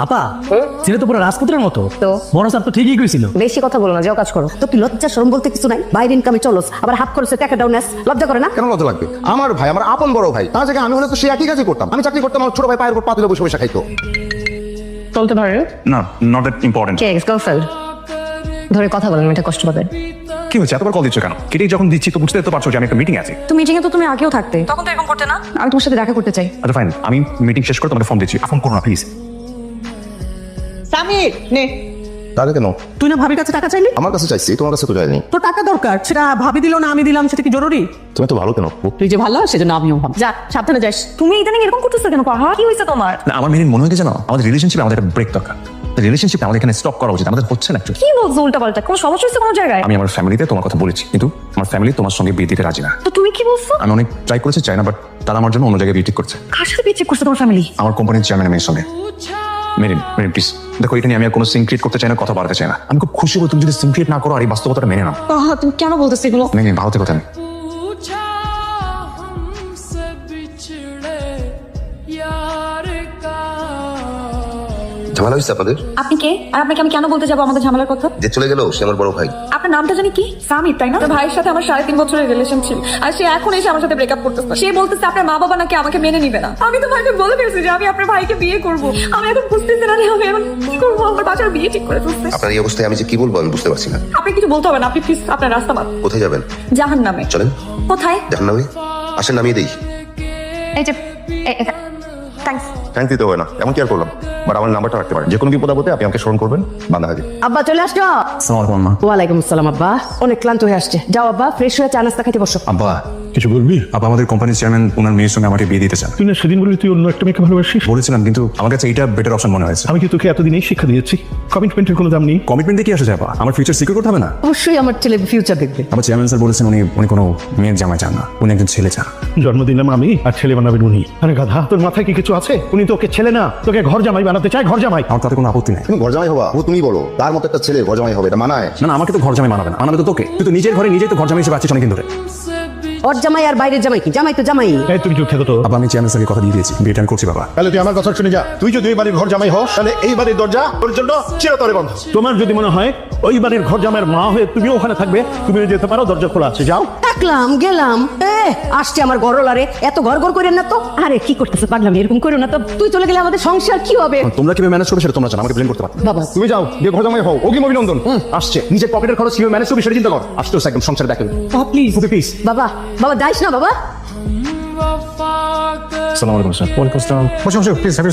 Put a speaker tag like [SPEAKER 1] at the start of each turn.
[SPEAKER 1] আপা ছেলে তো পুরো রাজপুত্রের মতো।
[SPEAKER 2] তো?
[SPEAKER 1] বড় স্যার তো ঠিকই কইছিল।
[SPEAKER 2] বেশি কথা বলো না, যাও কাজ করো। তো কি লজ্জা শরম বলতে কিছু নাই? বাইরে ইনকামে চলো, আবার হাফ খরচে টাকা দাও না, লজ্জা করে না?
[SPEAKER 3] কেন লজ্জা লাগবে? আমার ভাই, আমার আপন বড় ভাই, তার জায়গায় আমি হলে তো সে একই কাজই করতাম। আমি চাকরি করতাম, আমার ছোট ভাই পায়ের উপর পা তুলে বসে বসে খাইতো।
[SPEAKER 2] চলতে পারে
[SPEAKER 4] না, not that important.
[SPEAKER 2] K ex girlfriend? ধরে কথা বলেন, এটা কষ্ট পাবে।
[SPEAKER 4] কি হয়েছে, এতবার কল দিচ্ছ কেন? কেটেই যখন দিচ্ছি তো বুঝতে তো পারছো যে আমি একটা মিটিং আছি।
[SPEAKER 2] তো মিটিং এ তো তুমি আগেও থাকতে, তখন তো এরকম করতে না। আমি তোমার সাথে দেখা করতে চাই।
[SPEAKER 4] আচ্ছা ফাইন, আমি মিটিং শেষ করে তোমাকে ফোন দিচ্ছি। ফোন করো না প্লিজ।
[SPEAKER 5] সামির নে।
[SPEAKER 3] তাহলে কেন?
[SPEAKER 5] তুই না ভাবির কাছে টাকা চাইলি?
[SPEAKER 3] আমার কাছে চাইছি, তোমার কাছে তো চাইনি।
[SPEAKER 5] তোর টাকা দরকার, সেটা ভাবি দিল না আমি দিলাম, সেটা কি জরুরি?
[SPEAKER 3] তুমি তো ভালো কেন?
[SPEAKER 5] তুই যে ভালো সেজন্য আমিও ভাব। যা সাবধানে যাস।
[SPEAKER 2] তুমি ইদানিং এরকম করতেছো কেন? পাহা কি হয়েছে তোমার?
[SPEAKER 4] না, আমার মেরিন মনে হয়েছে জানো, আমাদের রিলেশনশিপে আমাদের একটা ব্রেক দরকার। রিলেশনশিপে আমাদের এখানে স্টপ করা উচিত, আমাদের হচ্ছে না।
[SPEAKER 2] কি বলছো উল্টাপাল্টা? কোনো সমস্যা হচ্ছে কোনো জায়গায়?
[SPEAKER 4] আমি আমার ফ্যামিলিতে তোমার কথা বলেছি, কিন্তু আমার ফ্যামিলি তোমার সঙ্গে বিয়ে দিতে রাজি না।
[SPEAKER 2] তো তুমি কি বলছো?
[SPEAKER 4] আমি অনেক ট্রাই করেছি, চাই না, বাট তারা আমার জন্য অন্য জায়গায় বিয়ে ঠিক করছে।
[SPEAKER 2] কার সাথে বিয়ে ঠিক করছে তোমার ফ্যামিলি?
[SPEAKER 4] আমার কোম্পানির চেয়ারম্যানের মেয়ের সঙ্গে। মেরিন মেরিন প্লিজ দেখো, এটা নিয়ে আমি আর কোনো সিন ক্রিয়েট করতে চাই না, কথা বাড়াতে চাই না। আমি খুব খুশি হবো তুমি যদি সিন ক্রিয়েট না করো আর এই বাস্তবতাটা মেনে নাও।
[SPEAKER 2] পাহা তুমি কেন বলতেছো এগুলো?
[SPEAKER 4] মেরিন ভালো থেকো তুমি।
[SPEAKER 6] पूछा हमसे बिछड़े यार का
[SPEAKER 3] ঝামেলা হয়েছে আপনাদের?
[SPEAKER 2] আপনি কে? আর আপনাকে আমি কেন বলতে যাবো আমাদের ঝামেলার কথা?
[SPEAKER 3] যে চলে গেল সে আমার বড় ভাই।
[SPEAKER 2] আপনার নামটা জানি কি? সামির, তাই না? ভাইয়ের সাথে আমার 3.5 বছরের রিলেশন ছিল, আর সে এখন এসে আমার সাথে ব্রেকআপ করতেছে। সে বলতেছে আপনার মা বাবা নাকি আমাকে মেনে নিবে না। আমি তো ভাইকে বলে ফেলছি যে আমি আপনার ভাইকে বিয়ে করব। আমি এখন বুঝতেছি না যে আমি এখন কি করবো। আমার বাসার বিয়ে ঠিক করে ফেলছে।
[SPEAKER 3] আপনার এই অবস্থায় আমি যে কি বলবো আমি বুঝতে পারছি না।
[SPEAKER 2] আপনি কিছু বলতে হবে না, আপনি প্লিজ আপনার রাস্তা মাপ।
[SPEAKER 3] কোথায় যাবেন?
[SPEAKER 2] জাহান্নামে।
[SPEAKER 3] চলেন।
[SPEAKER 2] কোথায়?
[SPEAKER 3] জাহান্নামে? আসেন, নামিয়ে দেই।
[SPEAKER 2] এই যে থ্যাঙ্কস।
[SPEAKER 3] থ্যাংক দিতে হয় না, এমন কি আর করলাম? বাট আমার নাম্বারটা রাখতে পারেন, যে কোনো বিপদ আপদে আপনি আমাকে স্মরণ করবেন। বান্দা হাজির।
[SPEAKER 2] আব্বা চলে আসছো?
[SPEAKER 4] আসসালামু আলাইকুম আম্মা।
[SPEAKER 2] ওয়ালাইকুম আসসালাম। আব্বা অনেক ক্লান্ত হয়ে আসছে, যাও আব্বা ফ্রেশ হয়ে চা নাস্তা খেতে বসো।
[SPEAKER 4] আব্বা কিছু বলবি? আব্বা আমাদের কোম্পানির চেয়ারম্যান ওনার মেয়ের সঙ্গে আমাকে বিয়ে দিতে চান।
[SPEAKER 7] তুই না সেদিন বললি তুই অন্য একটা মেয়েকে ভালোবাসিস?
[SPEAKER 4] বলেছিলাম, কিন্তু আমার কাছে এইটা বেটার অপশন মনে হয়েছে।
[SPEAKER 7] আমি কি তোকে এতদিনেই শিক্ষা দিয়েছি কমিটমেন্টের কোনো দাম নেই?
[SPEAKER 4] কমিটমেন্ট দিয়ে কি আসে যাবা? আমার ফিউচার সিকিউর করতে হবে না?
[SPEAKER 2] অবশ্যই আমার ছেলে ফিউচার দেখবে।
[SPEAKER 4] আমার চেয়ারম্যান স্যার বলেছেন উনি কোনো মেয়ের জামাই চান না, উনি একজন ছেলে চান।
[SPEAKER 7] জন্ম দিলাম আমি আর ছেলে বানাবেন উনি। আরে গাধা, তোর মাথায় কি কিছু আছে? উনি তোকে ছেলে না, তোকে ঘর জামাই বানাতে চায়, ঘর জামাই।
[SPEAKER 4] আমার তাতে কোনো আপত্তি নেই।
[SPEAKER 3] তুমি ঘর জামাই হবা? ও তুমি বলো, তার মতো একটা ছেলে ঘর জামাই হবে, এটা মানায়?
[SPEAKER 4] না না, আমাকে তো ঘর জামাই মানাবে না, মানাবে তো তোকে। তুই তো নিজের ঘরে নিজেই তো ঘর জামাই হিসেবে আছিস অনেকদিন ধরে।
[SPEAKER 2] ওর জামাই আর বাইরের জামাই কি? জামাই তো জামাই।
[SPEAKER 7] এই তুমি চুপ থাকো তো।
[SPEAKER 4] আবার আমি চেয়ারম্যান স্যারকে কথা দিয়ে দিয়েছি, বিয়েটা আমি করছি বাবা।
[SPEAKER 7] তাহলে তুই আমার কথা শুনে যা। তুই যদি ওই বাড়ির ঘর জামাই হস, তাহলে এই বাড়ির দরজা তোর জন্য চিরতরে বন্ধ। তোমার যদি মনে হয় ওই বাড়ির ঘর জামাইয়ের মা হয়ে তুমিও ওখানে থাকবে, তুমিও যেতে পারো, দরজা খোলা আছে, যাও।
[SPEAKER 2] থাকলাম গেলাম। আসছে আমার গরলারে, এত ঘর ঘর করেন না তো। আরে কি করতেছে পাগলাম, এরকম করো না তো। তুই চলে গেলে আমাদের সংসার কি হবে?
[SPEAKER 4] তোমরা কিভাবে ম্যানেজ করবে সেটা তোমরা জানো, আমাকে ব্লেম করতে পারো।
[SPEAKER 2] বাবা
[SPEAKER 3] তুমি যাও, গিয়ে ঘর জামাই হও। ওকে অভিনন্দন। আসছে, নিজের পকেটের খরচ কিভাবে ম্যানেজ করবি সেটা চিন্তা কর। আসতে একদম সংসার দেখেন।
[SPEAKER 7] Please please.
[SPEAKER 2] বাবা বাবা যাইস না বাবা।
[SPEAKER 6] वफा कर
[SPEAKER 4] আসসালামু আলাইকুম স্যার। ওয়ালাইকুম আসসালাম। বসে বসে প্লিজ হ্যাভ